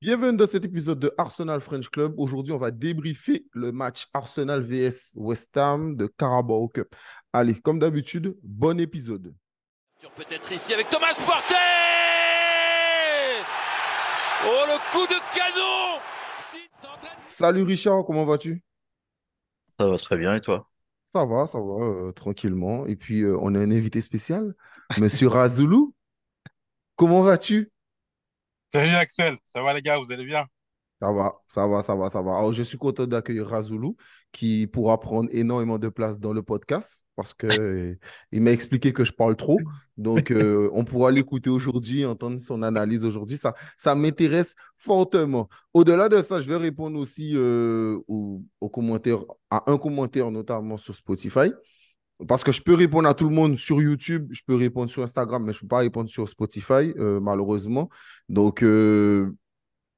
Bienvenue dans cet épisode de Arsenal French Club. Aujourd'hui, on va débriefer le match Arsenal vs West Ham de Carabao Cup. Allez, comme d'habitude, bon épisode. Peut-être ici avec Thomas Partey. Oh, le coup de canon. Salut Richard, comment vas-tu? Ça va très bien et toi? Ça va, tranquillement. Et puis, on a un invité spécial, Monsieur Razoulou. Comment vas-tu? Salut Axel, ça va les gars, vous allez bien? Ça va. Alors, je suis content d'accueillir Razoulou, qui pourra prendre énormément de place dans le podcast parce que il m'a expliqué que je parle trop. Donc, on pourra l'écouter aujourd'hui, entendre son analyse aujourd'hui. Ça m'intéresse fortement. Au-delà de ça, je vais répondre aussi aux commentaires, à un commentaire notamment sur Spotify. Parce que je peux répondre à tout le monde sur YouTube, je peux répondre sur Instagram, mais je ne peux pas répondre sur Spotify, malheureusement. Donc,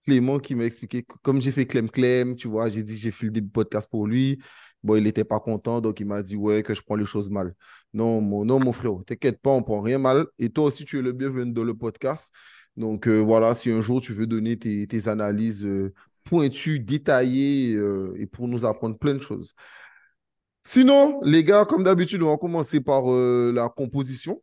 Clément qui m'a expliqué que comme j'ai fait Clem Clem, tu vois, j'ai dit j'ai fait le début podcast pour lui. Bon, il n'était pas content, donc il m'a dit ouais, que je prends les choses mal. Non, mon frérot, t'inquiète pas, on prend rien mal. Et toi aussi, tu es le bienvenu dans le podcast. Donc voilà, si un jour tu veux donner tes analyses pointues, détaillées et pour nous apprendre plein de choses. Sinon, les gars, comme d'habitude, on va commencer par la composition.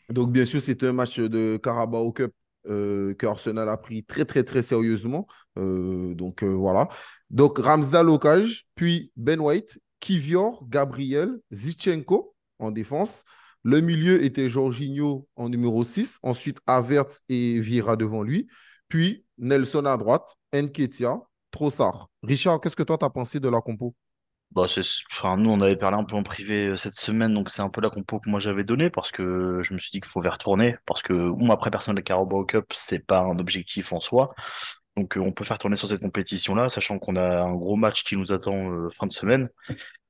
Donc, bien sûr, c'était un match de Carabao Cup que Arsenal a pris très, très, très sérieusement. Voilà. Donc, Ramsdale au cage, puis Ben White, Kivior, Gabriel, Zichenko en défense. Le milieu était Jorginho en numéro 6. Ensuite, Havertz et Vieira devant lui. Puis, Nelson à droite, Nketiah, Trossard. Richard, qu'est-ce que toi, t'as pensé de la compo? Enfin, nous, on avait parlé un peu en privé cette semaine, donc c'est un peu la compo que moi j'avais donnée parce que je me suis dit qu'il faut faire tourner. Parce que, moi, après, personne de la Carabao Cup, c'est pas un objectif en soi. Donc, on peut faire tourner sur cette compétition-là, sachant qu'on a un gros match qui nous attend fin de semaine.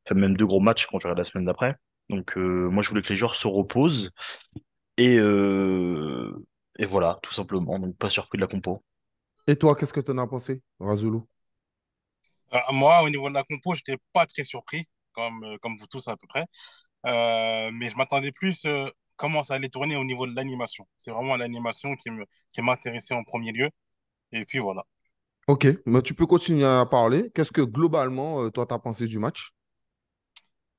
Enfin, même deux gros matchs quand tu regardes la semaine d'après. Donc, moi, je voulais que les joueurs se reposent et, euh, et voilà, tout simplement. Donc, pas surpris de la compo. Et toi, qu'est-ce que tu en as pensé, Razulu? Moi, au niveau de la compo, j'étais pas très surpris, comme vous tous à peu près. Mais je m'attendais plus comment ça allait tourner au niveau de l'animation. C'est vraiment l'animation qui m'intéressait en premier lieu. Et puis voilà. Ok, mais tu peux continuer à parler. Qu'est-ce que globalement, toi, t'as pensé du match?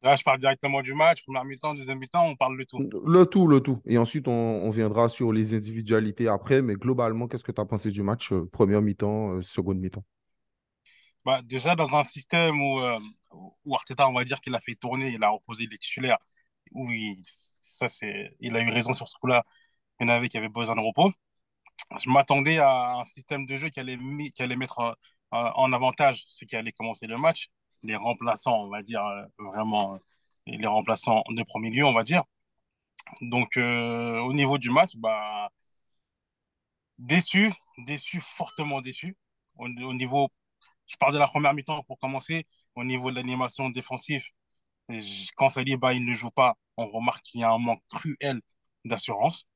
Là, je parle directement du match, première mi-temps, deuxième mi-temps, on parle de tout. Le tout. Et ensuite, on viendra sur les individualités après. Mais globalement, qu'est-ce que tu as pensé du match, première mi-temps, seconde mi-temps? Bah, déjà, dans un système où Arteta, on va dire qu'il a fait tourner, il a reposé les titulaires, oui, il a eu raison sur ce coup-là. Il y en avait qui avaient besoin de repos. Je m'attendais à un système de jeu qui allait mettre en avantage ceux qui allaient commencer le match, les remplaçants, on va dire, vraiment, les remplaçants de premier lieu, on va dire. Donc, au niveau du match, bah, déçu, déçu, fortement déçu. Au niveau, je parle de la première mi-temps pour commencer, au niveau de l'animation défensive, quand Saliba, il ne joue pas, on remarque qu'il y a un manque cruel d'assurance.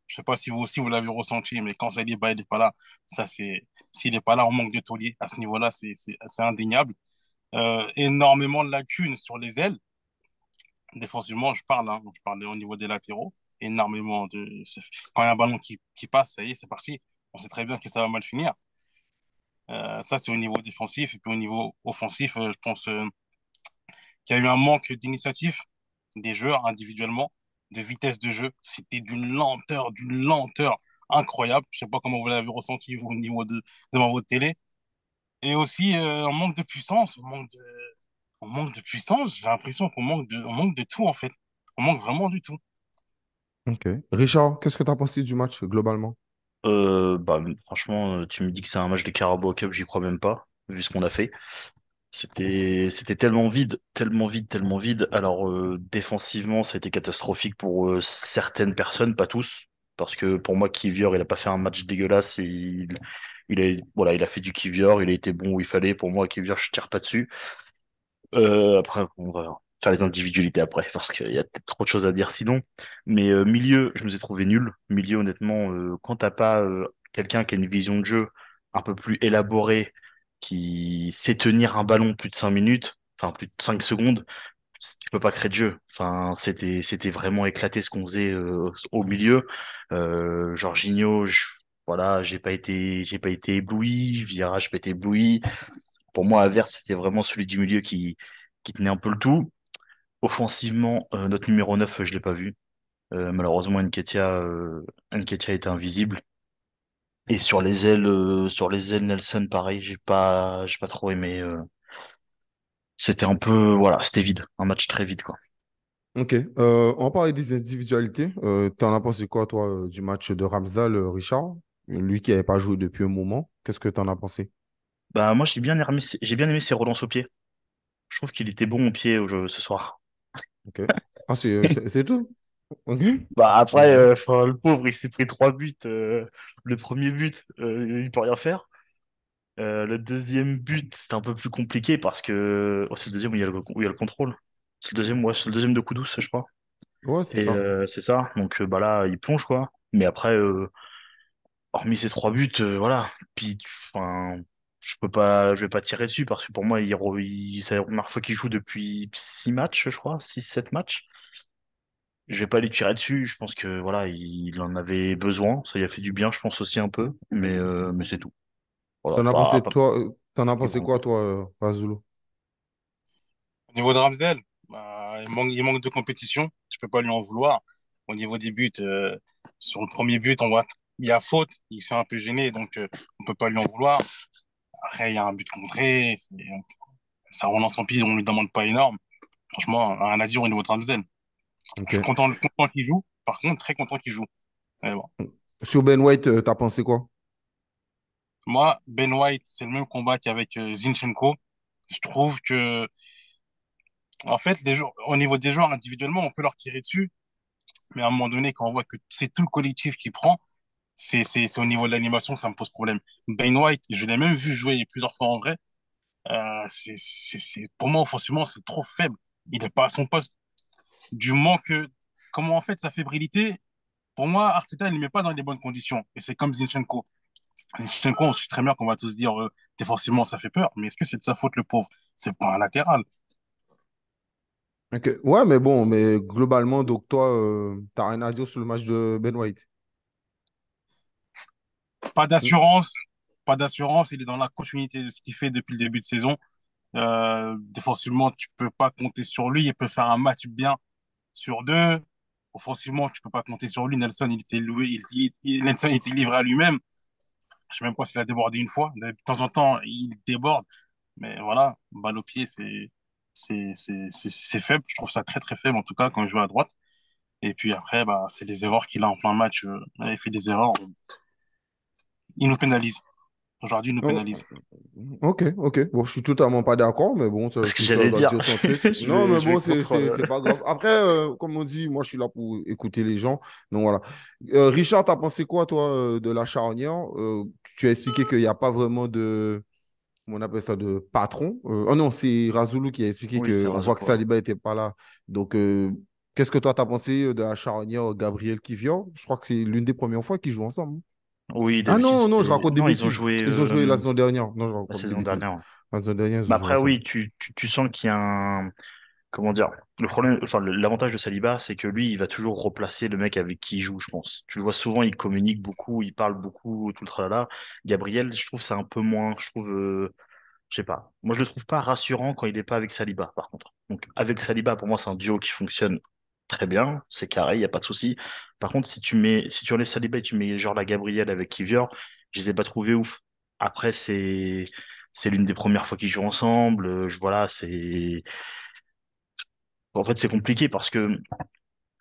Je sais pas si vous aussi vous l'avez ressenti, mais quand Saliba il est pas là, s'il est pas là, on manque de taulier. À ce niveau-là, c'est indéniable. Énormément de lacunes sur les ailes. Défensivement, je parle, hein, je parle au niveau des latéraux. Énormément de, quand il y a un ballon qui passe, ça y est, c'est parti. On sait très bien que ça va mal finir. Ça, c'est au niveau défensif. Et puis au niveau offensif, je pense qu'il y a eu un manque d'initiative des joueurs individuellement, de vitesse de jeu. C'était d'une lenteur incroyable. Je sais pas comment vous l'avez ressenti vous, au niveau devant votre télé. Et aussi, on manque de puissance, on manque de puissance. J'ai l'impression on manque de tout, en fait. On manque vraiment du tout. Ok. Richard, qu'est-ce que tu as pensé du match, globalement? Bah, franchement, tu me dis que c'est un match de Carabao Cup, j'y crois même pas, vu ce qu'on a fait. C'était tellement vide, tellement vide, tellement vide. Alors, défensivement, ça a été catastrophique pour certaines personnes, pas tous. Parce que pour moi, Kivior, il a pas fait un match dégueulasse. Voilà, il a fait du Kivior, il a été bon où il fallait. Pour moi, Kivior, je tire pas dessus. Après, on va faire les individualités après, parce qu'il y a peut-être trop de choses à dire sinon. Mais milieu, je nous ai trouvé nul. Milieu, honnêtement, quand t'as pas quelqu'un qui a une vision de jeu un peu plus élaborée, qui sait tenir un ballon plus de 5 minutes, enfin plus de 5 secondes, tu peux pas créer de jeu. Enfin, c'était vraiment éclaté ce qu'on faisait au milieu. Jorginho, Voilà, j'ai pas été ébloui. Vieira, j'ai pas été ébloui. Pour moi, Havertz, c'était vraiment celui du milieu qui tenait un peu le tout. Offensivement, notre numéro 9, je l'ai pas vu. Malheureusement, Nketiah était invisible. Et sur les ailes, Nelson, pareil, j'ai pas trop aimé. C'était un peu, voilà, c'était vide, un match très vide, quoi. Ok. On va parler des individualités. T'en as pensé quoi, toi, du match de Ramsdale, Richard? Lui qui n'avait pas joué depuis un moment. Qu'est-ce que t'en as pensé? Bah, moi, j'ai bien aimé ses relances au pied. Je trouve qu'il était bon au pied au jeu ce soir. Ok. Ah, c'est tout? Ok. Bah, après, Mhm. enfin, le pauvre, il s'est pris 3 buts. Le premier but, il peut rien faire. Le deuxième but, c'était un peu plus compliqué parce que c'est le deuxième où il y a le contrôle. C'est le deuxième, ouais, c'est le deuxième de coup douce, je crois. Ouais, c'est Et ça. c'est ça. Donc bah là, il plonge quoi. Mais après, hormis ces 3 buts, voilà. Puis, enfin, je vais pas tirer dessus parce que pour moi, c'est la première fois qu'il joue depuis 6 matchs, je crois, 6, 7 matchs. Je vais pas lui tirer dessus. Je pense que voilà, il en avait besoin. Ça lui a fait du bien, je pense aussi un peu. Mais c'est tout. Voilà, T'en as pas pensé grand quoi, chose. toi, Razulu? Au niveau de Ramsdale, bah, il manque de compétition. Je peux pas lui en vouloir. Au niveau des buts, sur le premier but, on voit il y a faute. Il s'est un peu gêné, donc on peut pas lui en vouloir. Après, il y a un but contré. Ça relance en piste, on lui demande pas énorme. Franchement, rien à dire au niveau de Ramsdale. Je suis Ok. content qu'il joue. Par contre, très content qu'il joue. Mais bon. Sur Ben White, t'as pensé quoi? Moi, Ben White, c'est le même combat qu'avec Zinchenko. Je trouve que, en fait, au niveau des joueurs individuellement, on peut leur tirer dessus. Mais à un moment donné, quand on voit que c'est tout le collectif qui prend, c'est au niveau de l'animation que ça me pose problème. Ben White, je l'ai même vu jouer plusieurs fois en vrai. Pour moi, offensivement, c'est trop faible. Il n'est pas à son poste. Du moment que, comment en fait sa fébrilité, pour moi, Arteta, il ne le met pas dans les bonnes conditions. Et c'est comme Zinchenko. Zinchenko, on sait très bien qu'on va tous dire, défensivement, ça fait peur. Mais est-ce que c'est de sa faute, le pauvre? C'est pas un latéral. Ok. Ouais, mais bon, mais globalement, donc toi, t'as rien à dire sur le match de Ben White. Pas Mm. d'assurance. Pas d'assurance. Il est dans la continuité de ce qu'il fait depuis le début de saison. Défensivement, tu peux pas compter sur lui. Il peut faire un match bien sur deux. Offensivement, tu peux pas compter sur lui. Nelson, il était loué, Nelson était livré à lui-même. Je sais même pas s'il a débordé une fois. De temps en temps, il déborde. Mais voilà, balle au pied, c'est faible. Je trouve ça très, très faible, en tout cas, quand il joue à droite. Et puis après, bah, c'est les erreurs qu'il a en plein match. Il fait des erreurs. Il nous pénalise. Aujourd'hui, il nous Oh, pénalise. ok, ok. Bon, je suis totalement pas d'accord, mais bon, Ce que tout ça j'allais doit dire, dire ton truc. Non, mais je vais bon, contre. c'est pas grave. Après, comme on dit, moi, je suis là pour écouter les gens. Donc voilà. Richard, t'as pensé quoi, toi, de la charnière? Tu as expliqué qu'il n'y a pas vraiment de, comment on appelle ça, de patron. Oh non, c'est Razulu qui a expliqué Oui, c'est qu'on voit Razou, que ouais. Saliba n'était pas là. Donc, qu'est-ce que toi, t'as pensé de la charnière Gabriel Kivior? Je crois que c'est l'une des premières fois qu'ils jouent ensemble. Oui, Ah d'habitude, non, non, je c'était. raconte des Non, ils ont bêtises. joué Ils ont joué la saison dernière. Non, je la raconte des saison bêtises. dernière. La saison dernière, ils Mais ont joué après, ensemble. oui, tu sens qu'il y a un. Comment dire? Le problème, enfin, l'avantage de Saliba, c'est que lui, il va toujours replacer le mec avec qui il joue, je pense. Tu le vois souvent, il communique beaucoup, il parle beaucoup, tout le tralala. Gabriel, je trouve c'est un peu moins. Je trouve. Je sais pas. Moi, je le trouve pas rassurant quand il est pas avec Saliba, par contre. Donc, avec Saliba, pour moi, c'est un duo qui fonctionne très bien. C'est carré, il y a pas de souci. Par contre, si tu enlèves Saliba et tu mets genre la Gabrielle avec Kivior, je les ai pas trouvés ouf. Après, c'est l'une des premières fois qu'ils jouent ensemble. Voilà, c'est. En fait, c'est compliqué parce que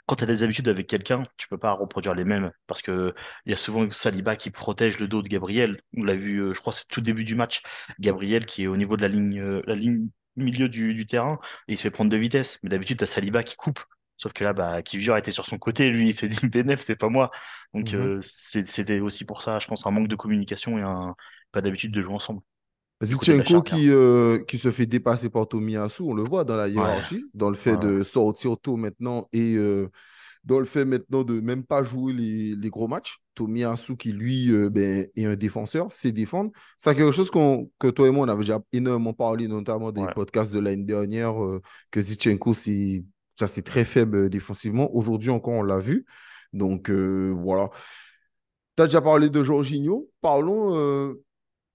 quand tu as des habitudes avec quelqu'un, tu peux pas reproduire les mêmes parce que il y a souvent Saliba qui protège le dos de Gabriel. On l'a vu, je crois, c'est tout début du match. Gabriel qui est au niveau de la ligne milieu du terrain, et il se fait prendre de vitesse. Mais d'habitude, tu as Saliba qui coupe. Sauf que là, bah, Kivior était sur son côté, lui, il s'est dit Benef, c'est pas moi. Donc Mhm. c'était aussi pour ça, je pense, un manque de communication et pas d'habitude de jouer ensemble du côté de la Zichenko charnière. qui se fait dépasser par Tomiyasu, on le voit dans la Ouais, hiérarchie, dans le ouais, fait ouais. de sortir tôt maintenant et dans le fait maintenant de même pas jouer les gros matchs. Tomiyasu qui, lui, ben, est un défenseur, sait défendre. C'est quelque chose que toi et moi, on avait déjà énormément parlé, notamment des Ouais. podcasts de l'année dernière, que Zichenko, ça, c'est très faible défensivement. Aujourd'hui encore, on l'a vu. Donc, voilà. Tu as déjà parlé de Jorginho. Parlons,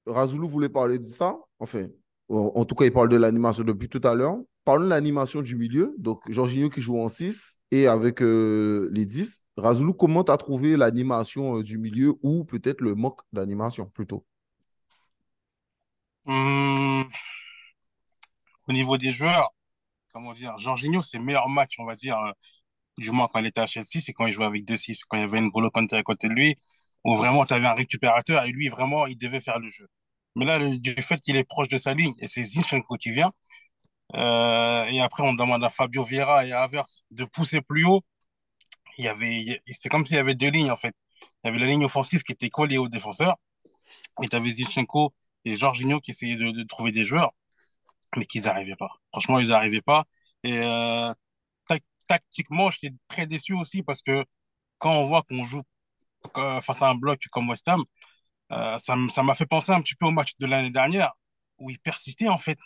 Razulu voulait parler de ça. Enfin, en tout cas, il parle de l'animation depuis tout à l'heure. Parlons de l'animation du milieu. Donc, Jorginho qui joue en 6 et avec les 10. Razulu, comment tu as trouvé l'animation du milieu ou peut-être le manque d'animation plutôt? Hum, Au niveau des joueurs, comment dire, Jorginho, ses meilleurs matchs, on va dire, du moins quand il était à Chelsea, c'est quand il jouait avec 2-6, quand il y avait N'Golo Kanté à côté de lui, où vraiment tu avais un récupérateur et lui, vraiment, il devait faire le jeu. Mais là, du fait qu'il est proche de sa ligne, et c'est Zinchenko qui vient, et après on demande à Fabio Vieira et à Havertz de pousser plus haut, c'était comme s'il y avait deux lignes en fait. Il y avait la ligne offensive qui était collée aux défenseurs, et tu avais Zinchenko et Jorginho qui essayaient de trouver des joueurs, mais qu'ils n'arrivaient pas. Franchement, ils n'arrivaient pas. Et tactiquement, j'étais très déçu aussi parce que quand on voit qu'on joue face à un bloc comme West Ham, ça m'a fait penser un petit peu au match de l'année dernière où ils persistaient en fait.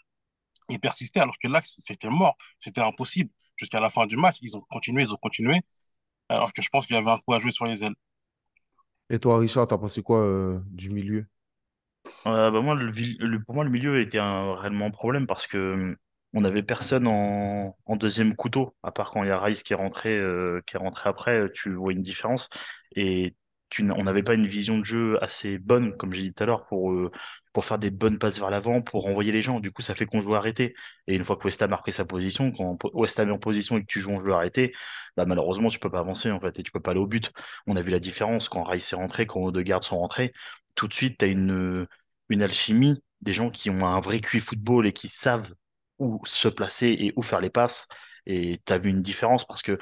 Ils persistaient alors que l'axe, c'était mort. C'était impossible. Jusqu'à la fin du match, ils ont continué, alors que je pense qu'il y avait un coup à jouer sur les ailes. Et toi, Richard, tu as pensé quoi du milieu? Bah moi, pour moi, le milieu était réellement un problème parce que on n'avait personne en deuxième couteau, à part quand il y a Rice qui est rentré après, tu vois une différence. Et on n'avait pas une vision de jeu assez bonne, comme j'ai dit tout à l'heure, pour faire des bonnes passes vers l'avant, pour envoyer les gens. Du coup, ça fait qu'on joue arrêté. Et une fois que West Ham a pris sa position, quand West Ham est en position et que tu joues en jeu arrêté, bah malheureusement, tu peux pas avancer en fait et tu peux pas aller au but. On a vu la différence quand Rice est rentré, quand Odegaard sont rentrés. Tout de suite, tu as une alchimie, des gens qui ont un vrai QI football et qui savent où se placer et où faire les passes. Et tu as vu une différence parce que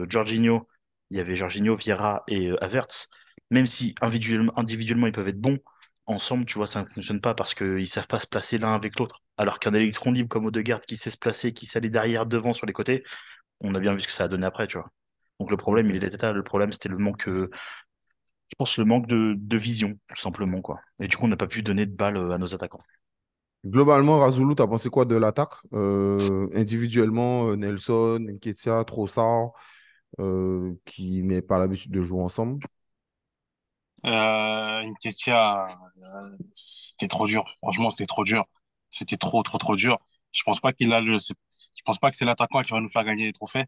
Jorginho, il y avait Jorginho, Vieira et Havertz. Même si individuellement ils peuvent être bons, ensemble, tu vois, ça ne fonctionne pas parce qu'ils savent pas se placer l'un avec l'autre. Alors qu'un électron libre comme Odegaard qui sait se placer, qui sait aller derrière, devant, sur les côtés, on a bien vu ce que ça a donné après, tu vois. Donc le problème, il Ok. était là. Le problème, c'était le manque, je pense, le manque de vision, tout simplement, quoi. Et du coup, on n'a pas pu donner de balles à nos attaquants. Globalement, Razulu, tu as pensé quoi de l'attaque? Individuellement, Nelson, Nketiah, Trossard, qui n'est pas l'habitude de jouer ensemble. Nketiah, c'était trop dur. Franchement, c'était trop dur. C'était trop dur. Je pense pas qu'il a je pense pas que c'est l'attaquant qui va nous faire gagner des trophées.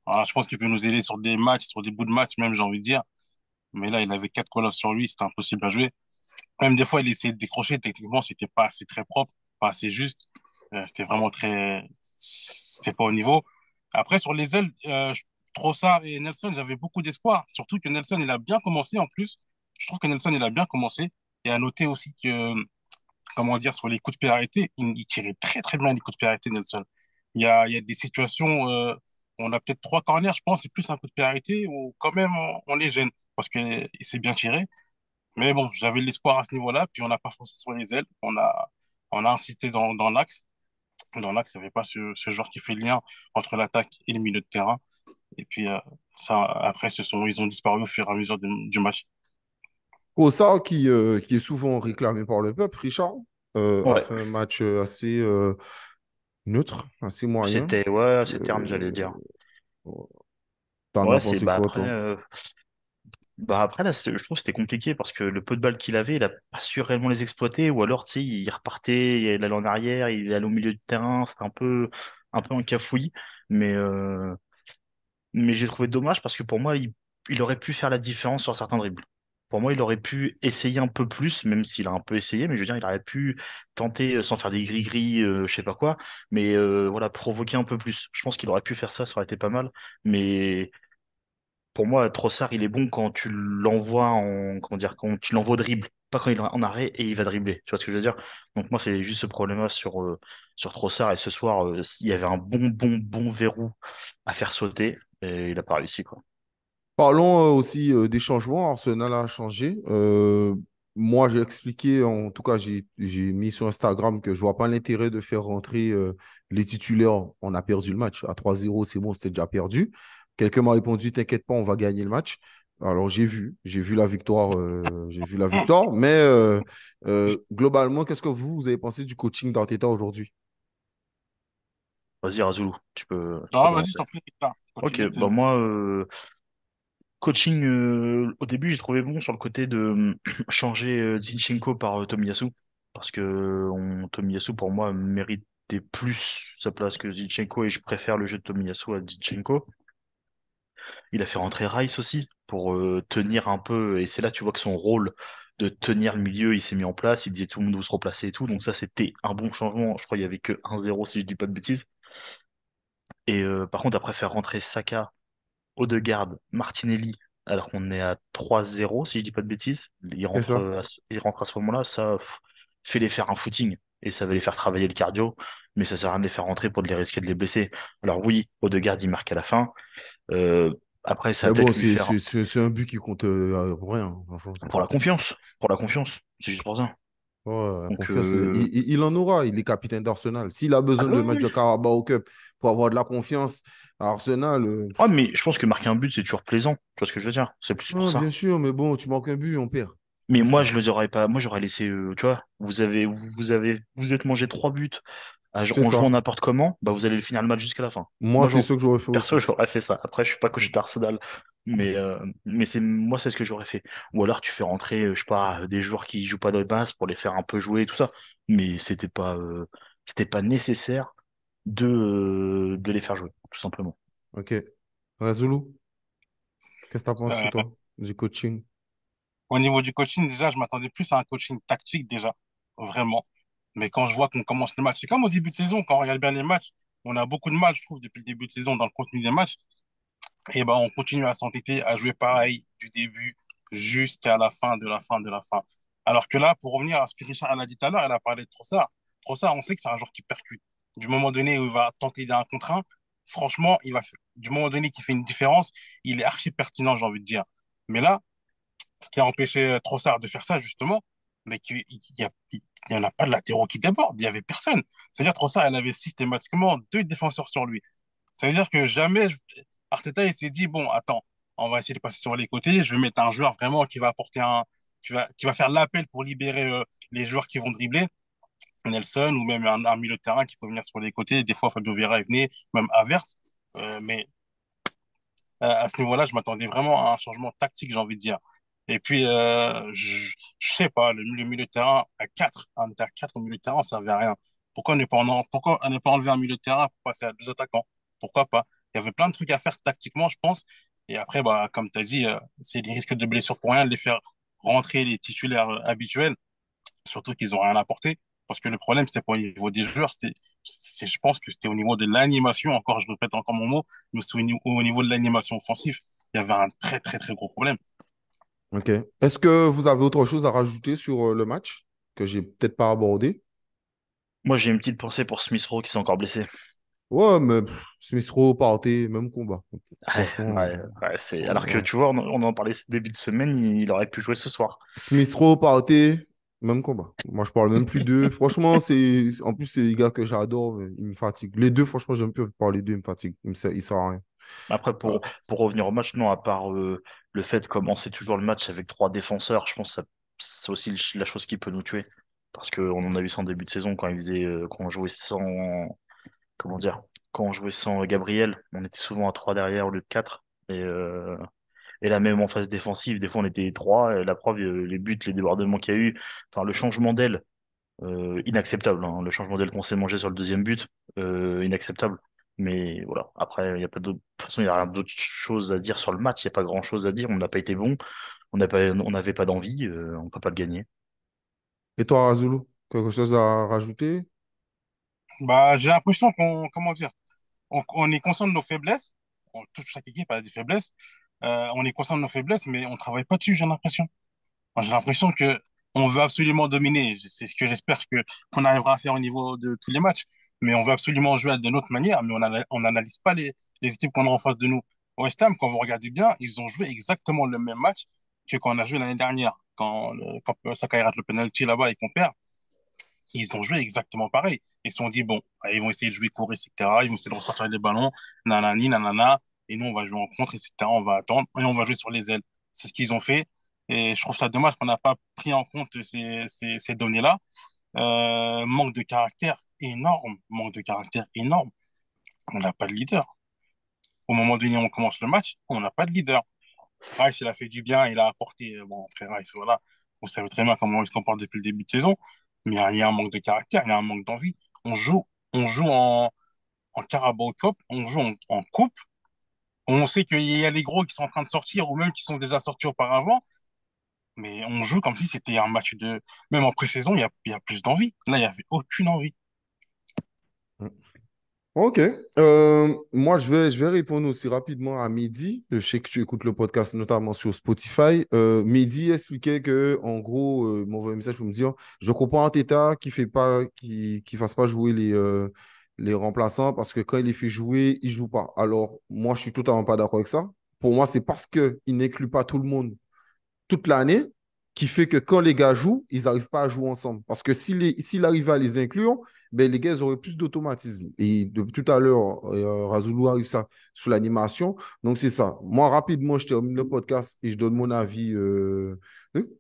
Alors, je pense qu'il peut nous aider sur des matchs, sur des bouts de match, même, j'ai envie de dire. Mais là, il avait quatre colosses sur lui, c'était impossible à jouer. Même des fois, il essayait de décrocher. Techniquement, c'était pas assez très propre, pas assez juste. C'était pas au niveau. Après, sur les ailes, Trossard et Nelson, j'avais beaucoup d'espoir. Surtout que Nelson, il a bien commencé en plus. Je trouve que Nelson, il a bien commencé. Et à noter aussi que, comment dire, sur les coups de pied arrêtés, il tirait très bien les coups de pied arrêtés, Nelson. Il y a des situations, on a peut-être trois corners, je pense, c'est plus un coup de pied arrêté où quand même on les gêne parce qu'il s'est bien tiré. Mais bon, j'avais de l'espoir à ce niveau-là, puis on n'a pas foncé sur les ailes. On a insisté dans l'axe. Dans l'axe, il n'y avait pas ce joueur qui fait le lien entre l'attaque et le milieu de terrain. Et puis, ça, après, ils ont disparu au fur et à mesure du match. Trossard, qui est souvent réclamé par le peuple, Richard, a Ouais, fait un match assez neutre, assez moyen. ouais, c'est terne, j'allais Euh, dire. T'en as Ouais, pensé bah quoi, après, toi? là, je trouve que c'était compliqué parce que le peu de balles qu'il avait, il a pas su réellement les exploiter, ou alors, tu sais, il repartait, il allait en arrière, il allait au milieu du terrain, c'était un peu un cafouillis, mais, euh, mais j'ai trouvé dommage parce que pour moi, il aurait pu faire la différence sur certains dribbles. Pour moi, il aurait pu essayer un peu plus, même s'il a un peu essayé, mais je veux dire, il aurait pu tenter, sans faire des gris-gris, je sais pas quoi, mais voilà, provoquer un peu plus. Je pense qu'il aurait pu faire ça, ça aurait été pas mal, mais pour moi, Trossard, il est bon quand tu l'envoies comment dire, quand tu l'envoies au dribble, pas quand il est en arrêt et il va dribbler. Tu vois ce que je veux dire? Donc moi, c'est juste ce problème-là sur Trossard. Et ce soir, il y avait un bon verrou à faire sauter et il a pas réussi, quoi. Parlons aussi des changements. Arsenal a changé. Moi, j'ai expliqué, en tout cas, j'ai mis sur Instagram que je vois pas l'intérêt de faire rentrer les titulaires. On a perdu le match. À 3-0, c'est bon, c'était déjà perdu. Quelqu'un m'a répondu, t'inquiète pas, on va gagner le match. Alors, j'ai vu la victoire, j'ai vu la victoire. Mais globalement, qu'est-ce que vous avez pensé du coaching d'Arteta aujourd'hui? Vas-y, Razulu, tu peux Non, vas-y, je commencer. t'en prie, là, Ok, continue. bah moi, Coaching, au début, j'ai trouvé bon sur le côté de changer Zinchenko par Tomiyasu. Parce que Tomiyasu, pour moi, méritait plus sa place que Zinchenko et je préfère le jeu de Tomiyasu à Zinchenko. Il a fait rentrer Rice aussi pour tenir un peu. Et c'est là, tu vois que son rôle de tenir le milieu, il s'est mis en place. Il disait tout le monde où se replacer et tout. Donc ça, c'était un bon changement. Je crois qu'il y avait que 1-0 si je dis pas de bêtises. Et par contre, après faire rentrer Saka, Odegaard, Martinelli, alors qu'on est à 3-0, si je dis pas de bêtises. C'est ça. Il rentre à ce moment-là, ça fait les faire un footing et ça va les faire travailler le cardio, mais ça sert à rien de les faire rentrer pour de les risquer de les blesser. Alors oui, Odegaard, il marque à la fin. Euh, Après, ça va Mais bon, peut-être lui faire c'est un but qui compte pour rien, franchement. pour la confiance, c'est juste pour ça. Ouais, la Donc, confiance, il en aura. Il est capitaine d'Arsenal. S'il a ah besoin bah de oui, match de oui. Carabao Cup pour avoir de la confiance à Arsenal, Ah, mais je pense que marquer un but, c'est toujours plaisant. Tu vois ce que je veux dire? C'est plus pour ah, bien ça. sûr, mais bon, tu manques un but, on perd. Mais Bien moi, sûr. je les aurais pas. Moi, j'aurais laissé. Tu vois, vous êtes mangé 3 buts. C'est En jouant ça. n'importe comment, bah vous allez finir le match jusqu'à la fin. Moi, Moi, c'est ce que j'aurais fait perso, aussi. j'aurais fait ça. Après, je suis pas coach d'Arsenal, mais moi, c'est ce que j'aurais fait. Ou alors, tu fais rentrer, je sais pas, des joueurs qui jouent pas de base pour les faire un peu jouer et tout ça. Mais c'était pas nécessaire de les faire jouer, tout simplement. Ok. Razulu, qu'est-ce que tu penses, Euh, toi, du coaching? Au niveau du coaching, déjà, je m'attendais plus à un coaching tactique, déjà, vraiment. Mais quand je vois qu'on commence le match, c'est comme au début de saison, quand on regarde bien les matchs, on a beaucoup de mal, je trouve, depuis le début de saison dans le contenu des matchs. Et ben, on continue à s'entêter, à jouer pareil du début jusqu'à la fin de la fin de la fin. Alors que là, pour revenir à ce que Richard a dit tout à l'heure, elle a parlé de Trossard. Trossard, on sait que c'est un joueur qui percute. Du moment donné où il va tenter d'un contre un, franchement, du moment donné qu'il fait une différence, il est archi pertinent, j'ai envie de dire. Mais là, ce qui a empêché Trossard de faire ça, justement, mais il y en a pas de latéraux qui débordent. Il y avait personne. C'est-à-dire, Trossard, elle avait systématiquement deux défenseurs sur lui. Ça veut dire que Arteta, il s'est dit, bon, attends, on va essayer de passer sur les côtés. Je vais mettre un joueur vraiment qui va apporter qui va faire l'appel pour libérer les joueurs qui vont dribbler. Nelson ou même un milieu de terrain qui peut venir sur les côtés. Des fois, Fabio Vieira est venu, même Havertz. Mais à ce niveau-là, je m'attendais vraiment à un changement tactique, j'ai envie de dire. Et puis, je sais pas, le milieu de terrain à 4, on était à 4 au milieu de terrain, ça servait à rien. Pourquoi ne pas enlever un milieu de terrain pour passer à deux attaquants? Pourquoi pas? Il y avait plein de trucs à faire tactiquement, je pense. Et après, bah, comme tu as dit, c'est des risques de blessure pour rien de les faire rentrer les titulaires habituels, surtout qu'ils ont rien apporté. Parce que le problème, c'était pas au niveau des joueurs, je pense que c'était au niveau de l'animation. Encore, je répète encore mon mot, mais c'est au niveau de l'animation offensive. Il y avait un très, très, très gros problème. Ok. Est-ce que vous avez autre chose à rajouter sur le match que j'ai peut-être pas abordé? Moi, j'ai une petite pensée pour Smith Rowe qui s'est encore blessé. Ouais, mais Smith Rowe, Partey, même combat. Ouais, Franchement, ouais, ouais, alors que ouais. tu vois, on en parlait ce début de semaine, il aurait pu jouer ce soir. Smith Rowe, Partey, même combat. Moi, je parle même plus d'eux. Franchement, en plus, c'est les gars que j'adore, mais ils me fatiguent. Les deux, franchement, j'aime plus parler d'eux, ils me fatiguent. Ils servent à rien. Après, Ah, pour revenir au match, non, à part le fait de commencer toujours le match avec 3 défenseurs, je pense que c'est aussi la chose qui peut nous tuer. Parce qu'on en a vu ça en début de saison quand on jouait sans, comment dire, quand on jouait sans Gabriel, on était souvent à 3 derrière au lieu de 4. Et là, même en phase défensive, des fois on était 3. Et la preuve, les buts, les débordements qu'il y a eu, enfin, le changement d'aile, inacceptable, hein. Le changement d'aile qu'on s'est mangé sur le deuxième but, inacceptable. Mais voilà, après, il y a pas d'autre, de toute façon, il n'y a rien d'autre chose à dire sur le match. Il n'y a pas grand-chose à dire. On n'a pas été bon. On n'avait pas d'envie. On ne peut pas le gagner. et toi, Razulu, quelque chose à rajouter? Bah, j'ai l'impression comment dire, on est conscient de nos faiblesses. Toute chaque équipe a des faiblesses. On est conscient de nos faiblesses, mais on travaille pas dessus, j'ai l'impression. Moi, j'ai l'impression que on veut absolument dominer. C'est ce que j'espère qu'on arrivera à faire au niveau de tous les matchs. Mais on veut absolument jouer de notre manière, mais on n'analyse pas les équipes qu'on a en face de nous. West Ham, quand vous regardez bien, ils ont joué exactement le même match que quand on a joué l'année dernière. Quand Saka rate le penalty là-bas et qu'on perd, ils ont joué exactement pareil. Ils se sont dit, bon, ils vont essayer de jouer court, etc. Ils vont essayer de ressortir les ballons, nanani, nanana. Et nous, on va jouer en contre, etc. On va attendre et on va jouer sur les ailes. C'est ce qu'ils ont fait. Et je trouve ça dommage qu'on n'a pas pris en compte ces données-là. Manque de caractère énorme. Manque de caractère énorme. On n'a pas de leader. Au moment donné, on commence le match, on n'a pas de leader. Rice, il a fait du bien, il a apporté. Bon, après Rice, voilà, on savait très bien comment il se comporte depuis le début de saison, mais il y a un manque de caractère, il y a un manque d'envie. On joue, on joue en Carabao Cup, on joue en coupe. On sait qu'il y a les gros qui sont en train de sortir ou même qui sont déjà sortis auparavant, mais on joue comme si c'était un match de. Même en pré-saison, il y a plus d'envie. Là, il n'y avait aucune envie. Ok. Moi, je vais répondre aussi rapidement à Mehdi. Je sais que tu écoutes le podcast notamment sur Spotify. Mehdi expliquait que, en gros, m'envoie un message pour me dire, je comprends Arteta qui fasse pas jouer les remplaçants parce que quand il les fait jouer, ils jouent pas. Alors, moi, je suis totalement pas d'accord avec ça. Pour moi, c'est parce qu'il n'inclut pas tout le monde toute l'année qui fait que quand les gars jouent, ils n'arrivent pas à jouer ensemble. Parce que s'il arrivait à les inclure, ben, les gars, ils auraient plus d'automatisme. Et depuis tout à l'heure, Razoulou arrive ça sur l'animation. Donc, c'est ça. Moi, rapidement, je termine le podcast et je donne mon avis.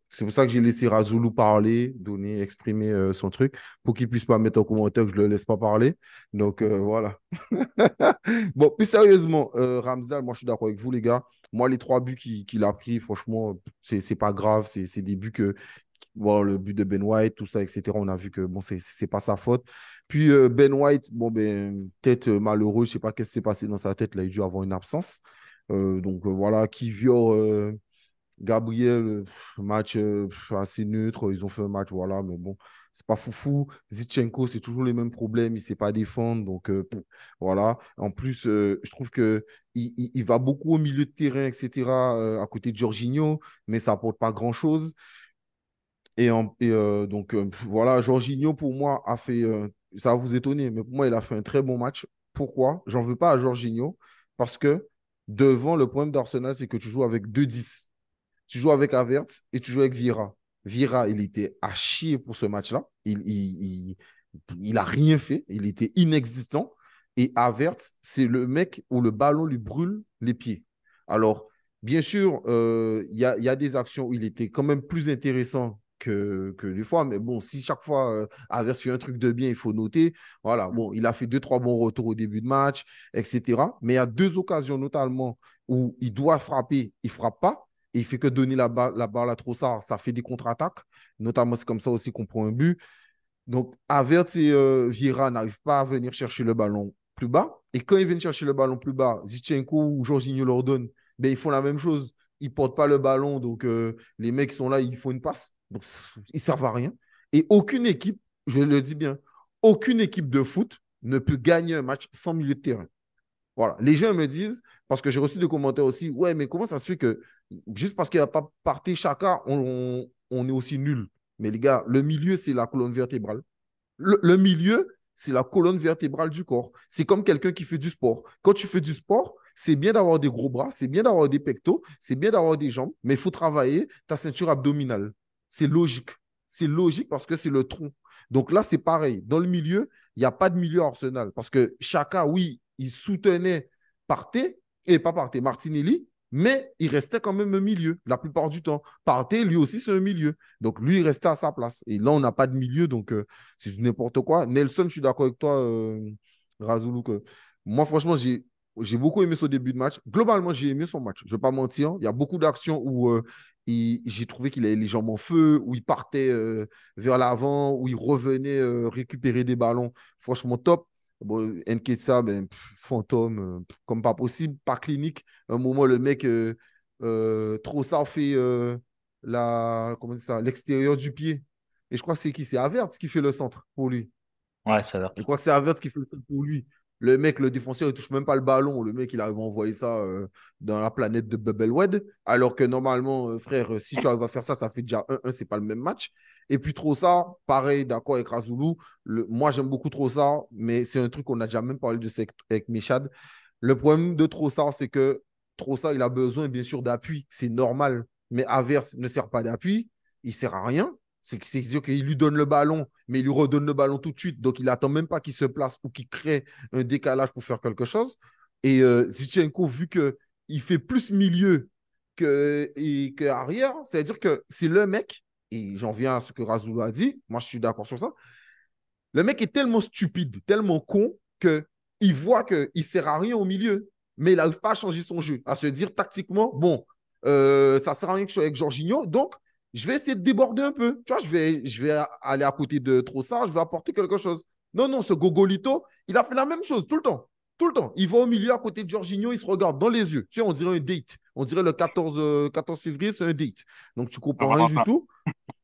C'est pour ça que j'ai laissé Razoulou parler, donner, exprimer son truc, pour qu'il ne puisse pas mettre en commentaire que je ne le laisse pas parler. Donc, voilà. Bon, plus sérieusement, Ramzal, moi, je suis d'accord avec vous, les gars. Moi, les 3 buts qu'il a pris, franchement, c'est pas grave. C'est des buts que. Bon, le but de Ben White, tout ça, etc. On a vu que bon, c'est pas sa faute. Puis Ben White, bon, ben, peut-être malheureux, je sais pas qu'est-ce qui s'est passé dans sa tête. Là, il a dû avoir une absence. Donc voilà, Kivior, Gabriel, match assez neutre. Ils ont fait un match, voilà, mais bon, c'est pas foufou. Zichenko, c'est toujours les mêmes problèmes. Il ne sait pas défendre. Donc, voilà. En plus, je trouve que il va beaucoup au milieu de terrain, etc., à côté de Jorginho, mais ça apporte pas grand-chose. Donc, voilà, Jorginho, pour moi, a fait. Ça va vous étonner, mais pour moi, il a fait un très bon match. Pourquoi? J'en veux pas à Jorginho, parce que devant, le problème d'Arsenal, c'est que tu joues avec 2-10. Tu joues avec Havertz et tu joues avec Vieira. Vieira, il était à chier pour ce match-là. Il a rien fait. Il était inexistant. Et Havertz, c'est le mec où le ballon lui brûle les pieds. Alors, bien sûr, il y a des actions où il était quand même plus intéressant que des fois. Mais bon, si chaque fois Havertz fait un truc de bien, il faut noter. Voilà, bon, il a fait 2, 3 bons retours au début de match, etc. Mais il y a 2 occasions notamment où il doit frapper, il ne frappe pas. Et il fait que donner la balle à Trossard, ça fait des contre-attaques. Notamment, c'est comme ça aussi qu'on prend un but. Donc, Havertz et Vieira n'arrivent pas à venir chercher le ballon plus bas. Et quand ils viennent chercher le ballon plus bas, Zichenko ou Jorginho leur donnent, ben, ils font la même chose. Ils ne portent pas le ballon. Donc, les mecs sont là, ils font une passe. Donc, ils ne servent à rien. Et aucune équipe, je le dis bien, aucune équipe de foot ne peut gagner un match sans milieu de terrain. Voilà. Les gens me disent, parce que j'ai reçu des commentaires aussi, ouais, mais comment ça se fait que juste parce qu'il n'y a pas parti chacun, on est aussi nul. Mais les gars, le milieu, c'est la colonne vertébrale. Le milieu, c'est la colonne vertébrale du corps. C'est comme quelqu'un qui fait du sport. Quand tu fais du sport, c'est bien d'avoir des gros bras, c'est bien d'avoir des pectoraux, c'est bien d'avoir des jambes, mais il faut travailler ta ceinture abdominale. C'est logique. C'est logique parce que c'est le tronc. Donc là, c'est pareil. Dans le milieu, il n'y a pas de milieu Arsenal parce que Chaka, oui, il soutenait Partey, et pas Partey, Martinelli, mais il restait quand même un milieu la plupart du temps. Partey, lui aussi, c'est un milieu. Donc lui, il restait à sa place. Et là, on n'a pas de milieu, donc c'est n'importe quoi. Nelson, je suis d'accord avec toi, Razoulou. Moi, franchement, j'ai beaucoup aimé son début de match. Globalement, j'ai aimé son match. Je ne vais pas mentir. Il y a beaucoup d'actions où j'ai trouvé qu'il avait les jambes en feu, où il partait vers l'avant, où il revenait récupérer des ballons. Franchement, top. Bon, Nketiah, ben, fantôme, comme pas possible, pas clinique. Un moment, le mec, Trossard fait comment ça, l'extérieur du pied. Et je crois que c'est qui? C'est Havertz qui fait le centre pour lui. Ouais, ça a l'air. Je crois que c'est Havertz qui fait le truc pour lui. Le mec, le défenseur, il touche même pas le ballon. Le mec, il arrive à envoyer ça dans la planète de Bubblewed. Alors que normalement, frère, si tu arrives à faire ça, ça fait déjà 1-1, c'est pas le même match. Et puis Trossard, pareil, d'accord avec Razoulou. Moi, j'aime beaucoup Trossard, mais c'est un truc qu'on a déjà même parlé de ça avec Mechad. Le problème de Trossard, c'est que Trossard, il a besoin, bien sûr, d'appui. C'est normal. Mais Havertz ne sert pas d'appui. Il sert à rien. C'est sûr qu'il lui donne le ballon, mais il lui redonne le ballon tout de suite. Donc, il n'attend même pas qu'il se place ou qu'il crée un décalage pour faire quelque chose. Et Zichenko, vu qu'il fait plus milieu que arrière, c'est-à-dire que c'est le mec, et j'en viens à ce que Razoulou a dit, moi je suis d'accord sur ça, le mec est tellement stupide, tellement con, qu'il voit qu'il ne sert à rien au milieu, mais il n'arrive pas à changer son jeu, à se dire tactiquement, bon, Ça sert à rien que je sois avec Jorginho. Donc, je vais essayer de déborder un peu. Tu vois, je vais aller à côté de Trossard, je vais apporter quelque chose. Non, non, ce Gogolito, il a fait la même chose tout le temps. Tout le temps. Il va au milieu à côté de Jorginho, il se regarde dans les yeux. Tu sais, on dirait un date. On dirait le 14 février, c'est un date. Donc, tu La comprends rien du Valentin. tout.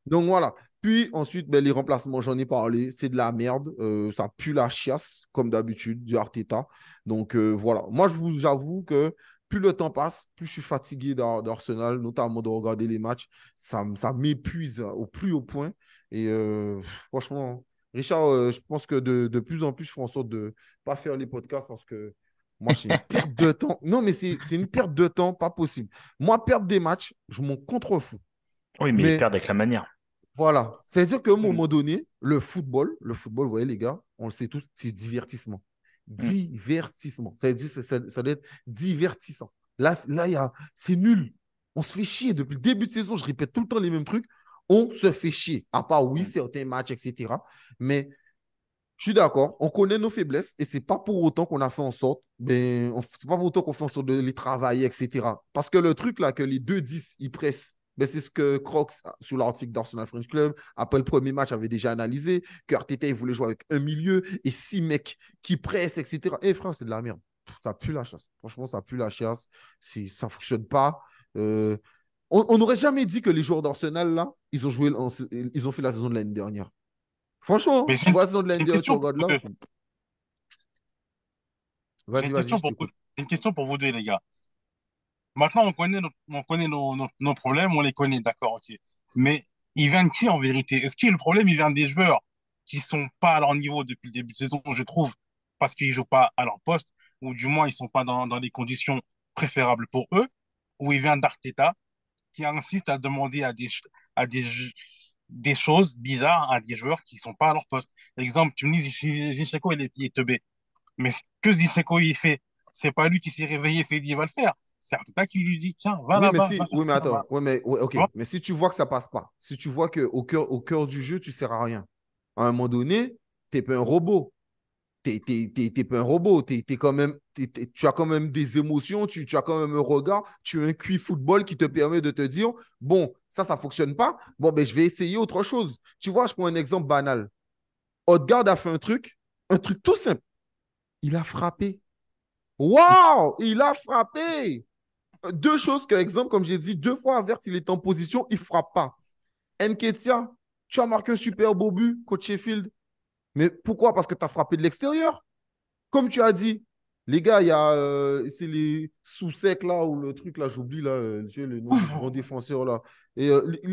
Donc voilà. Puis ensuite, ben, les remplacements, j'en ai parlé, c'est de la merde. Ça pue la chiasse, comme d'habitude, du Arteta. Donc voilà. Moi, je vous avoue que plus le temps passe, plus je suis fatigué d'Arsenal, notamment de regarder les matchs. Ça m'épuise au plus haut point. Et franchement, Richard, je pense que de plus en plus, je fais en sorte de ne pas faire les podcasts parce que moi, c'est une perte de temps. Non, mais c'est une perte de temps, pas possible. Moi, perdre des matchs, je m'en contrefous. Oui, mais ils Mais perdent avec la manière. voilà. C'est-à-dire qu'à un Mm. moment donné, le football, vous voyez, les gars, on le sait tous, c'est divertissement. Mm. Divertissement. C'est-à-dire que ça doit être divertissant. Là c'est nul. On se fait chier depuis le début de saison. Je répète tout le temps les mêmes trucs. On se fait chier. À part, oui, Mm. certains matchs, etc. Mais je suis d'accord. On connaît nos faiblesses et c'est pas pour autant qu'on a fait en sorte, c'est pas pour autant qu'on fait en sorte de les travailler, etc. Parce que le truc là, que les 2-10, ils pressent, c'est ce que Crocs, sur l'article d'Arsenal French Club, après le premier match, avait déjà analysé, que Arteta, il voulait jouer avec un milieu et 6 mecs qui pressent, etc. Eh frère, c'est de la merde. Ça pue la chasse. Franchement, ça pue la chasse. Ça fonctionne pas. Euh, on n'aurait jamais dit que les joueurs d'Arsenal, là, ils ont fait la saison de l'année dernière. Mais Franchement, tu vois la saison de j'ai l'année une dernière, tu question pour regardes vous là. deux. J'ai Vas-y, une vas-y, question je pour vous, t'écoute. j'ai une question pour vous deux, les gars. Maintenant, on connaît nos problèmes, on les connaît, d'accord, ok. Mais il vient de qui en vérité? Est-ce que le problème, il vient des joueurs qui sont pas à leur niveau depuis le début de saison, je trouve, parce qu'ils jouent pas à leur poste, ou du moins ils sont pas dans les conditions préférables pour eux, ou il vient d'Arteta qui insiste à demander des choses bizarres à des joueurs qui sont pas à leur poste. Exemple, tu me dis Zinchenko, il est teubé. Mais ce que Zinchenko il fait, c'est pas lui qui s'est réveillé et s'est dit, il va le faire. C'est Arteta qui lui dit, tiens, va Oui, mais là-bas, va si, faire oui, mais ça là-bas. attends, oui, mais ouais, ok. Tu vois. Mais si tu vois que ça passe pas, si tu vois qu'au cœur du jeu, tu sers à rien. À un moment donné, t'es pas un robot. T'es pas un robot. Quand même, tu as quand même des émotions, tu as quand même un regard, tu as un QI football qui te permet de te dire, bon, ça fonctionne pas. Bon, ben, je vais essayer autre chose. Tu vois, je prends un exemple banal. Odegaard a fait un truc tout simple. Il a frappé. Waouh! Il a frappé! Deux choses que, exemple, comme j'ai dit, 2 fois Havertz, il est en position, il ne frappe pas. Nketiah, tu as marqué un super beau but, coach Sheffield. Mais pourquoi? Parce que tu as frappé de l'extérieur. Comme tu as dit, les gars, c'est les sous-secs là, ou le truc là, j'oublie là, le nom du Ouf, grand défenseur là. Et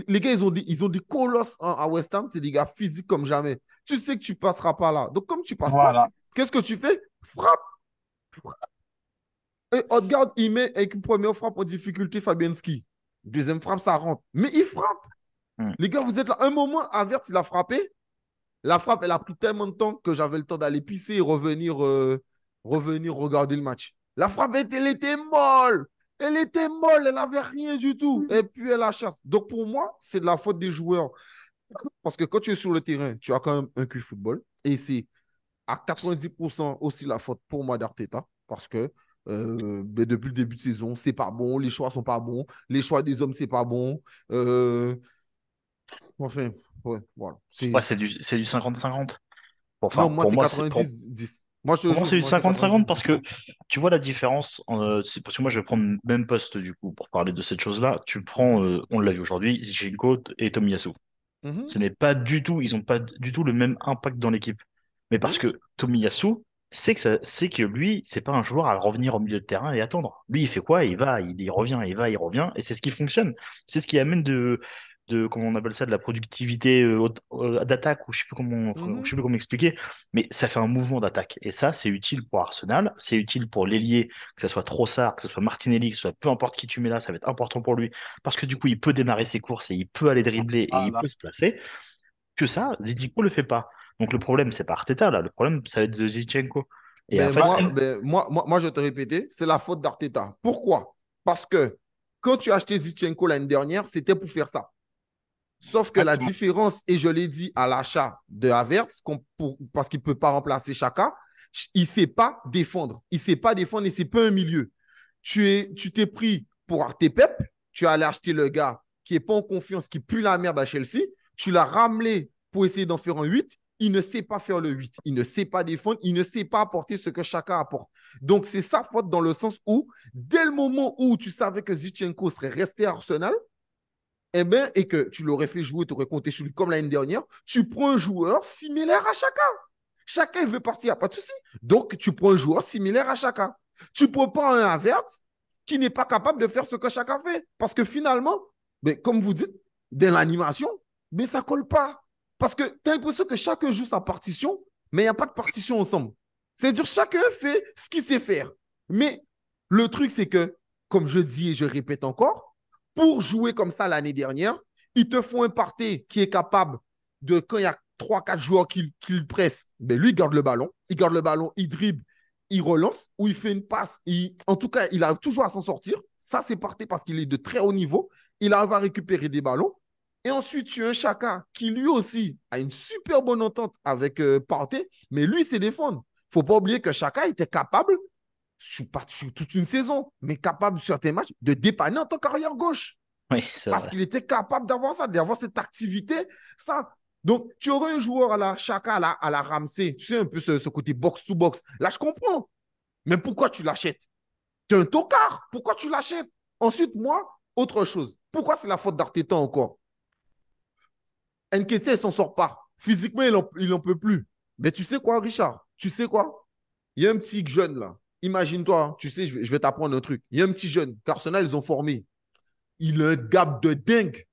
les gars, ils ont des colosses à West Ham, c'est des gars physiques comme jamais. Tu sais que tu ne passeras pas là. Donc, comme tu ne passes pas, voilà. qu'est-ce que tu fais? Frappe. Et Odegaard, il met avec une première frappe en difficulté Fabianski. Deuxième frappe, ça rentre. Mais il frappe. Mm. Les gars, vous êtes là. Un moment, Havertz, il a frappé. La frappe, elle a pris tellement de temps que j'avais le temps d'aller pisser et revenir regarder le match. La frappe, elle était molle. Elle était molle. Elle n'avait rien du tout. Et puis, elle la chasse. Donc, pour moi, c'est de la faute des joueurs. Parce que quand tu es sur le terrain, tu as quand même un QI football. Et c'est à 90% aussi la faute pour moi d'Arteta. Parce que depuis le début de saison, c'est pas bon. Les choix sont pas bons. Les choix des hommes, c'est pas bon. Euh, enfin, ouais, voilà. Ouais, c'est du 50-50. Non, Enfin, moi, pour c'est moi, c'est 90-10. Moi, je te pour moi, jure, c'est du moi, c'est 50-50 parce 90-10. que tu vois la différence. C'est parce que moi, je vais prendre le même poste du coup pour parler de cette chose-là. Tu prends, on l'a vu aujourd'hui, Zinchenko et Tomiyasu. Mhm. Ce n'est pas du tout, ils n'ont pas du tout le même impact dans l'équipe. Mais parce Oui. que Tomiyasu c'est que lui, c'est pas un joueur à revenir au milieu de terrain et attendre. Lui, il fait quoi? Il va, il revient, il va, il revient, et c'est ce qui fonctionne. C'est ce qui amène comment on appelle ça, de la productivité d'attaque, ou je Mhm. sais plus comment expliquer, mais ça fait un mouvement d'attaque. Et ça, c'est utile pour Arsenal, c'est utile pour l'ailier, que ce soit Trossard, que ce soit Martinelli, que ce soit peu importe qui tu mets là, ça va être important pour lui, parce que du coup, il peut démarrer ses courses et il peut aller dribbler et il Voilà. peut se placer. Que ça, Zinchenko le fait pas. Donc le problème, c'est pas Arteta, là, le problème, ça va être de Zinchenko. Et en Ben, fait, Bah, moi, je vais te répéter, c'est la faute d'Arteta. Pourquoi? Parce que quand tu as acheté Zichenko l'année dernière, c'était pour faire ça. Sauf que la exactement. différence, et je l'ai dit à l'achat de Havertz, parce qu'il ne peut pas remplacer Chaka, il ne sait pas défendre. Il ne sait pas défendre et ce n'est pas un milieu. Tu t'es pris pour Arte Pep, tu es allé acheter le gars qui n'est pas en confiance, qui pue la merde à Chelsea, tu l'as ramené pour essayer d'en faire un 8. Il ne sait pas faire le 8. Il ne sait pas défendre. Il ne sait pas apporter ce que chacun apporte. Donc, c'est sa faute dans le sens où, dès le moment où tu savais que Zinchenko serait resté à Arsenal, eh ben, et que tu l'aurais fait jouer, tu aurais compté sur lui comme l'année dernière, tu prends un joueur similaire à chacun. Chacun il veut partir, il n'y a pas de souci. Donc, tu prends un joueur similaire à chacun. Tu ne prends pas un Havertz qui n'est pas capable de faire ce que chacun fait. Parce que finalement, ben, comme vous dites, dans l'animation, mais ça ne colle pas. Parce que tu as l'impression que chacun joue sa partition, mais il n'y a pas de partition ensemble. C'est-à-dire chacun fait ce qu'il sait faire. Mais le truc, c'est que, comme je dis et je répète encore, pour jouer comme ça l'année dernière, ils te font un party qui est capable de, quand il y a 3-4 joueurs qui le pressent, ben lui, il garde le ballon, il dribble, il relance ou il fait une passe. En tout cas, il arrive toujours à s'en sortir. Ça, c'est parti parce qu'il est de très haut niveau. Il arrive à récupérer des ballons. Et ensuite, tu as un Chaka qui lui aussi a une super bonne entente avec Partey, mais lui, il sait défendre. Il ne faut pas oublier que Chaka était capable, sur toute une saison, mais capable sur tes matchs de dépanner en tant qu'arrière gauche. Oui, c'est Parce vrai. qu'il était capable d'avoir ça, d'avoir cette activité. Ça. Donc, tu aurais un joueur à la Chaka, à la Ramsey, tu sais, un peu ce côté box-to-box. Là, je comprends. Mais pourquoi tu l'achètes? Tu es un tocard. Pourquoi tu l'achètes? Ensuite, moi, autre chose. Pourquoi c'est la faute d'Arteta encore? Nketiah, il s'en sort pas. Physiquement, il n'en peut plus. Mais tu sais quoi, Richard? Tu sais quoi? Il y a un petit jeune là. Imagine-toi, tu sais, je vais t'apprendre un truc. Il y a un petit jeune qu'Arsenal, ils ont formé. Il a un gap de dingue.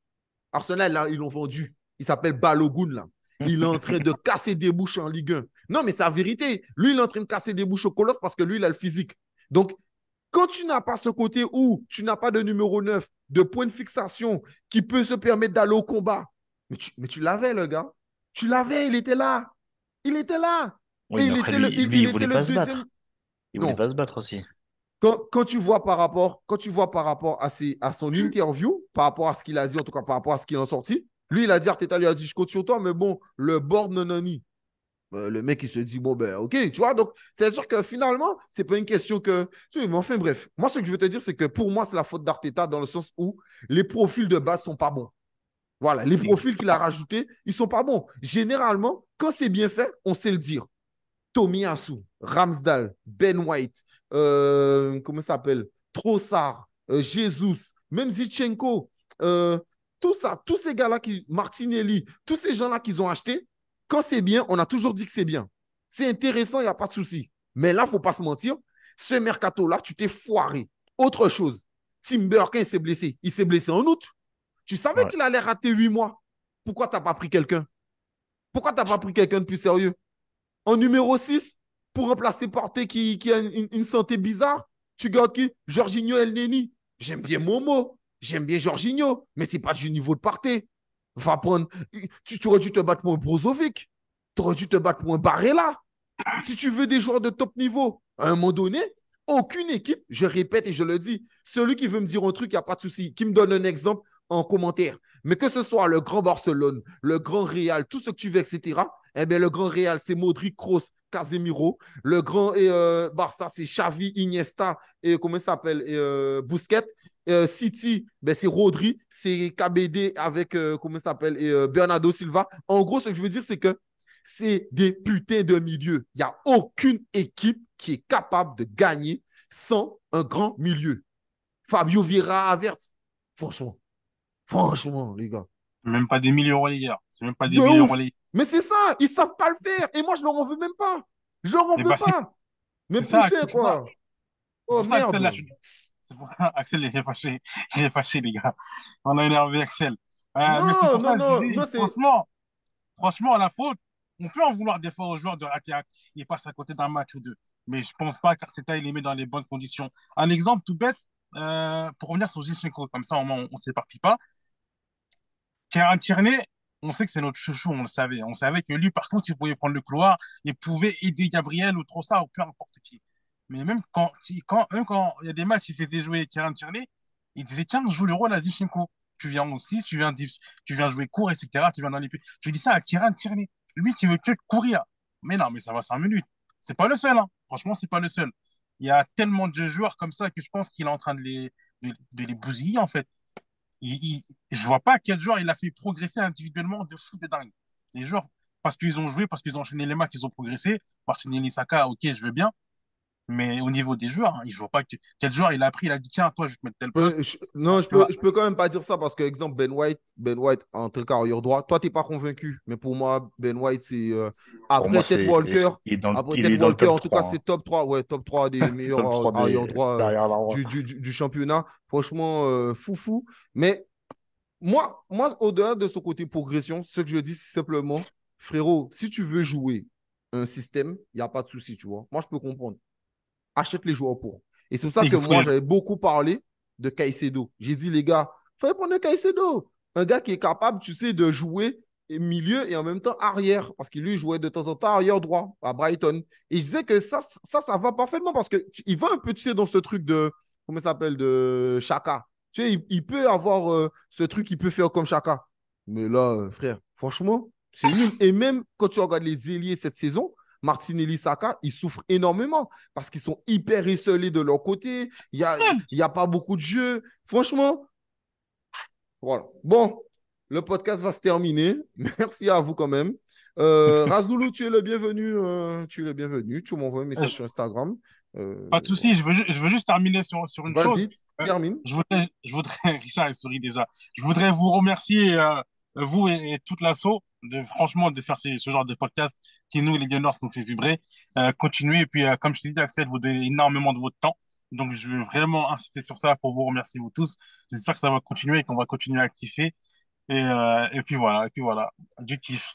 Arsenal, là, ils l'ont vendu. Il s'appelle Balogun, là. Il est en train de casser des bouches en Ligue 1. Non, mais c'est la vérité. Lui, il est en train de casser des bouches au colosse parce que lui, il a le physique. Donc, quand tu n'as pas ce côté où tu n'as pas de numéro 9, de point de fixation qui peut se permettre d'aller au combat, mais tu l'avais, le gars. Tu l'avais, il était là. Il était là. Oui, Et mais il après, était lui, il il était voulait le pas se deuxième. battre. Il voulait Non. pas se battre aussi. Quand tu vois par rapport à son interview, par rapport à ce qu'il a dit, en tout cas par rapport à ce qu'il a sorti, lui, il a dit, Arteta lui a dit, je compte sur toi, mais bon, le board non. Le mec, il se dit, bon, ben, ok, tu vois. Donc, c'est sûr que finalement, c'est pas une question que. Mais enfin, bref. Moi, ce que je veux te dire, c'est que pour moi, c'est la faute d'Arteta dans le sens où les profils de base sont pas bons. Voilà, les profils qu'il a rajoutés, ils sont pas bons. Généralement, quand c'est bien fait, on sait le dire. Tomiyasu, Ramsdale, Ben White, comment ça s'appelle? Trossard, Jesus, même Zichenko, euh, tout ça, tous ces gars-là, Martinelli, tous ces gens-là qu'ils ont achetés, quand c'est bien, on a toujours dit que c'est bien. C'est intéressant, il n'y a pas de souci. Mais là, il ne faut pas se mentir, ce mercato-là, tu t'es foiré. Autre chose, Timber, quand il s'est blessé, en août. Tu savais Ouais. qu'il allait rater 8 mois. Pourquoi tu n'as pas pris quelqu'un? Pourquoi tu n'as pas pris quelqu'un de plus sérieux? En numéro 6, pour remplacer Partey qui a une santé bizarre, tu gardes qui? Jorginho Elneny. J'aime bien Momo, j'aime bien Jorginho, mais c'est pas du niveau de Partey. Va prendre. Tu aurais dû te battre pour un Brozovic. Tu aurais dû te battre pour un Barella. Si tu veux des joueurs de top niveau, à un moment donné, aucune équipe, je répète et je le dis, celui qui veut me dire un truc, il n'y a pas de souci, qui me donne un exemple en commentaire. Mais que ce soit le grand Barcelone, le grand Real, tout ce que tu veux, etc., eh bien, le grand Real, c'est Modric, Kroos, Casemiro. Le grand Barça, c'est Xavi, Iniesta et comment ça s'appelle Busquets. City, ben, c'est Rodri, c'est KBD avec, comment ça s'appelle, Bernardo Silva. En gros, ce que je veux dire, c'est que c'est des putains de milieu. Il n'y a aucune équipe qui est capable de gagner sans un grand milieu. Fabio Vieira, Havertz, franchement, les gars. Même pas des millions relayeurs. C'est même pas De des millions ouf. relayeurs. Mais c'est ça, ils ne savent pas le faire. Et moi, je leur en veux même pas. Je leur en Et veux bah, pas. Mais c'est ça, putain, Axel, c'est ça. quoi. C'est Oh pour ça, Axel, là, merde. c'est pour ça, Axel, il est fâché. Il est fâché, les gars. On a énervé Axel. Mais c'est Non, pour non, ça que je non, disais, non, c'est. franchement, la faute, on peut en vouloir des fois aux joueurs de rater, ils passent à côté d'un match ou deux. Mais je pense pas qu'Arteta, il les met dans les bonnes conditions. Un exemple tout bête, pour revenir sur Zinchenko, comme ça, au moins, on s'éparpille pas. Kieran Tierney, on sait que c'est notre chouchou, on le savait. On savait que lui, par contre, il pouvait prendre le couloir, il pouvait aider Gabriel ou Trossard ou peu importe qui. Mais même quand il y a des matchs, il faisait jouer Kieran Tierney, il disait, tiens, joue le rôle à Zinchenko. Tu viens aussi, tu viens jouer court, etc. Tu viens dans les pieds. Je dis ça à Kieran Tierney. Lui qui veut que courir. Mais non, mais ça va 5 minutes. C'est pas le seul, hein. Franchement, c'est pas le seul. Il y a tellement de joueurs comme ça que je pense qu'il est en train de les bousiller, en fait. je vois pas quel joueur il a fait progresser individuellement de fou de dingue. Les joueurs, parce qu'ils ont joué, parce qu'ils ont enchaîné les matchs, ils ont progressé. Martinelli, Saka, ok, je veux bien. Mais au niveau des joueurs, je vois pas quel joueur il a pris, il a dit, tiens, toi, je vais te mettre tel poste. Non, Tu vois, je peux quand même pas dire ça parce que, exemple, Ben White en tant qu'arrière droit, toi, t'es pas convaincu. Mais pour moi, Ben White, c'est Pour moi, Après il Ted est dans le Walker, top en tout cas, 3. c'est top 3 ouais, top 3 des C'est meilleurs top 3 arrière droit derrière la roi. du championnat. Franchement, fou. Mais moi, au-delà de son côté progression, ce que je dis, c'est simplement, frérot, si tu veux jouer un système, il n'y a pas de souci, tu vois. Moi, je peux comprendre. Achète les joueurs pour. Et c'est pour ça que il faut moi, les... j'avais beaucoup parlé de Caicedo. J'ai dit, les gars, il fallait prendre un Caicedo. Un gars qui est capable, tu sais, de jouer milieu et en même temps arrière. Parce qu'il lui jouait de temps en temps arrière droit à Brighton. Et je disais que ça va parfaitement parce qu'il va un peu, tu sais, dans ce truc de, comment ça s'appelle, de Chaka. Tu sais, il peut avoir ce truc, il peut faire comme Chaka. Mais là, frère, franchement, c'est nul. Et même quand tu regardes les ailiers cette saison, Martinelli, Saka, ils souffrent énormément parce qu'ils sont hyper esselés de leur côté. Il y a pas beaucoup de jeux. Franchement, voilà. Bon, le podcast va se terminer. Merci à vous quand même. Razoulou, tu es le bienvenu. Tu es le bienvenu. Tu m'envoies un message sur Instagram. Pas de souci, Voilà. je veux juste terminer sur une chose. Vas-y, termine. Je voudrais, Richard il sourit déjà. Je voudrais vous remercier, vous et toute l'asso, franchement, de faire ce genre de podcast qui, nous, les Gunners, nous fait vibrer. Continuez. Et puis, comme je t'ai dit, Axel, vous donnez énormément de votre temps. Donc, je veux vraiment insister sur ça pour vous remercier, vous tous. J'espère que ça va continuer et qu'on va continuer à kiffer. Et puis voilà, du kiff.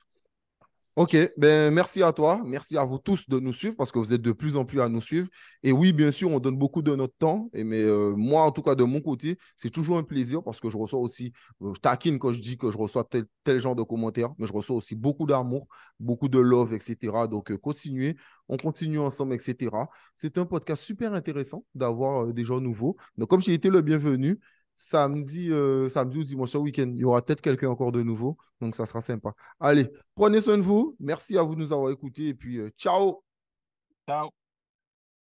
Ok, ben merci à toi, merci à vous tous de nous suivre parce que vous êtes de plus en plus à nous suivre. Et oui, bien sûr, on donne beaucoup de notre temps. Mais moi, en tout cas, de mon côté, c'est toujours un plaisir parce que je reçois aussi, je taquine quand je dis que je reçois tel genre de commentaires, mais je reçois aussi beaucoup d'amour, beaucoup de love, etc. Donc, continuez, on continue ensemble, etc. C'est un podcast super intéressant d'avoir des gens nouveaux. Donc, comme j'ai été le bienvenu, samedi ou dimanche ce week-end, il y aura peut-être quelqu'un encore de nouveau. Donc, ça sera sympa. Allez, prenez soin de vous. Merci à vous de nous avoir écoutés. Et puis, ciao! Ciao.